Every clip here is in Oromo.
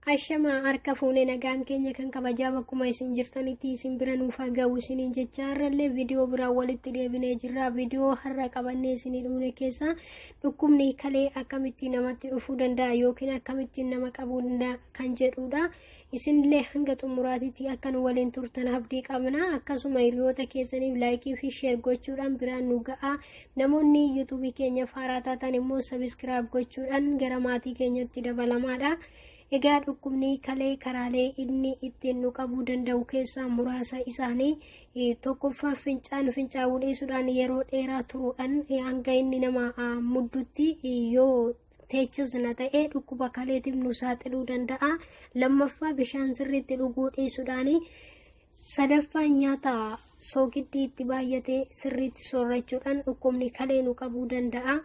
Ashama harka fuunee nagaan keenya kan kabajaa bakkuma isin jirtanitti isin bira nuuf haa ga'u isiniin jechaarrallee viidiyoo biraa walitti deebinee jirra. Viidiyoo har'a qabannee isinii dhufne keessa dhukkubni kalee akkamitti namatti dhufuu danda'a yookiin akkamitti nama qabuu danda'a kan jedhudha. Isinillee hanga xumuraatitti akka nu waliin turtan abdii qabna. Akkasuma hiriyoota keessaniif laayikii fi sheer gochuudhaan biraan nu ga'a. Namoonni yuutuubii keenya haaraa taatan immoo sabiskiraayib gochuudhaan gara maatii keenyatti dabalamaadha. Egaa dhukkubni kalee karaalee inni ittiin nu qabuu danda'u keessaa muraasa isaanii tokkoffaa fincaa'uu dhiisuudhaan yeroo dheeraa turuudhaan hanga inni nama muddutti yoo teechisna ta'e dhukkuba kaleetiif nu saaxiluu danda'a. Lammaffaa bishaan sirriitti dhuguu dhiisuudhaan sadaffaan nyaata soogiddi itti baay'ate sirriitti soorachuudhaan dhukkubni kalee nu qabuu danda'a.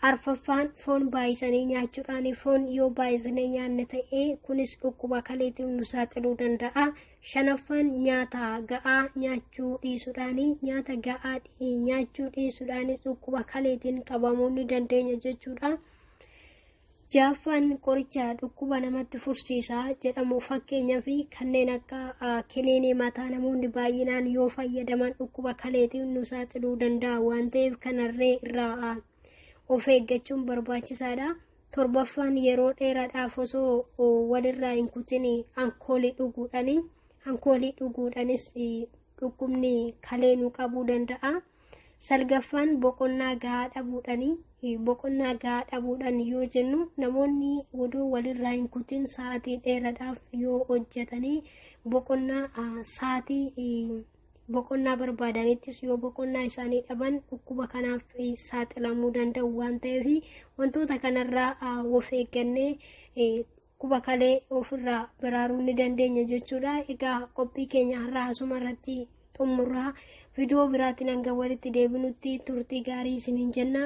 Arfaffaan foon baay'isanii nyaachuudhaan foon yoo baay'isanii nyaanne ta'e kunis dhukkuba kaleetiif nu saaxiluu danda'a. Shanaffaan nyaata ga'aa nyaachuu dhiisuudhaan nyaata ga'aa nyaachuu dhiisuudhaan dhukkuba kaleetiin qabamuu ni dandeenya jechuudha. Jaaffaan qoricha dhukkuba namatti fursiisaa jedhamu fakkeenyaaf kanneen akka kiniinii mataa namoonni baay'inaan yoo fayyadaman dhukkuba kaleetiif nu saaxiluu danda'a waan ta'eef kanarree irraa of eeggachuun barbaachisaadha. Torbaffaan yeroo dheeraadhaaf osoo walirraa hin kutin alkoolii dhuguudhaanis dhukkubni kalee nu qabuu danda'a. Salgaffaan boqonnaa gahaa dhabuudhaan yoo jennu namoonni odoo walirraa hin kutin sa'aatii dheeraadhaaf yoo hojjetanii boqonnaa barbaadanittis yoo boqonnaa isaanii dhaban dhukkuba kanaaf saaxilamuu danda'u waan ta'eef wantoota kanarraa of eeggannee dhukkuba kalee ofirraa baraaruu ni dandeenya jechuudha. Egaa qophii keenya har'aa asuma irratti xumurraa viidiyoo biraatiin hanga walitti deebinutti turtii gaarii isiniin jenna.